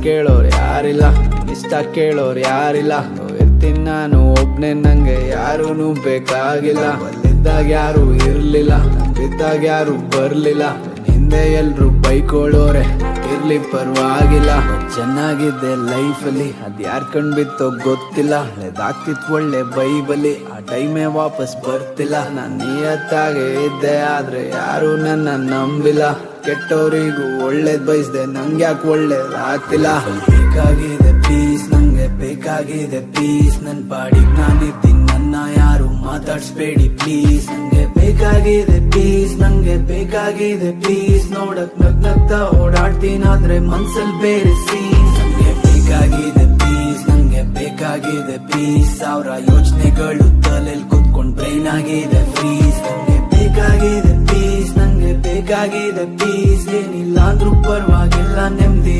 ಕೇಳೋರು ಯಾರಿಲ್ಲ, ಇಷ್ಟ ಕೇಳೋರು ಯಾರಿಲ್ಲ. ಇರ್ತೀನಿ ನಾನು ಒಬ್ನೇ, ನಂಗೆ ಯಾರೂ ಬೇಕಾಗಿಲ್ಲ. ಅಲ್ಲಿದ್ದಾಗ ಯಾರು ಇರ್ಲಿಲ್ಲ, ಬಿದ್ದಾಗ ಯಾರು ಬರ್ಲಿಲ್ಲ. ಹಿಂದೆ ಎಲ್ರು ಬೈಕೊಳ್ಳೋರೆ, ಇರ್ಲಿ ಪರವಾಗಿಲ್ಲ. ಚೆನ್ನಾಗಿದ್ದೆ ಲೈಫಲ್ಲಿ, ಅದ್ ಯಾರ್ ಕಣ್ ಬಿತ್ತೋ ಗೊತ್ತಿಲ್ಲ. ಹಳೆದಾಗ್ತಿತ್ ಒಳ್ಳೆ ಬೈಬಲಿ, ಆ ಟೈಮೇ ವಾಪಸ್ ಬರ್ತಿಲ್ಲ. ನಾನ್ ನಿಯತ್ತಾಗೆ ಇದ್ದೆ, ಆದ್ರೆ ಯಾರು ನನ್ನ ನಂಬಿಲ್ಲ. ಕೆಟ್ಟವರಿಗೂ ಒಳ್ಳೇದ್ ಬಯಸ್ದೆ, ನಂಗ್ಯಾಕೆ ಒಳ್ಳೇದಾಗ್ತಿಲ್ಲ. ಬೇಕಾಗಿದೆ ಪೀಸ್, ನಂಗೆ ಬೇಕಾಗಿದೆ ಪೀಸ್. ನನ್ ಪಾಡಿಗ್ ನಾನಿದ್ದೀನಿ, ನನ್ನ ಯಾರು ಮಾತಾಡ್ಸ್ಬೇಡಿ ಪ್ಲೀಸ್. ನಂಗೆ ಬೇಕಾಗಿದೆ ಪೀಸ್, ನಂಗೆ ಬೇಕಾಗಿದೆ ಪೀಸ್. ನೋಡಕ್ ನಗ್ನಗ್ತಾ ಓಡಾಡ್ತೀನಾದ್ರೆ ಮನ್ಸಲ್ ಬೇರೆ ಸೀನ್. ನಂಗೆ ಬೇಕಾಗಿದೆ ಪೀಸ್, ನಂಗೆ ಬೇಕಾಗಿದೆ ಪೀಸ್. ಸಾವಿರ ಯೋಚನೆಗಳು ತಲೆಲ್ ಕುತ್ಕೊಂಡ್ ಬ್ರೈನ್ ಆಗಿದೆ ಫ್ರೀಸ್. ನಂಗೆ ಬೇಕಾಗಿದೆ ಪೀಸ್, ನಂಗೆ ಬೇಕಾಗಿದೆ ಪೀಸ್. ಏನಿಲ್ಲ ಅಂದ್ರೂ ಪರವಾಗಿಲ್ಲ, ನೆಮ್ಮದಿ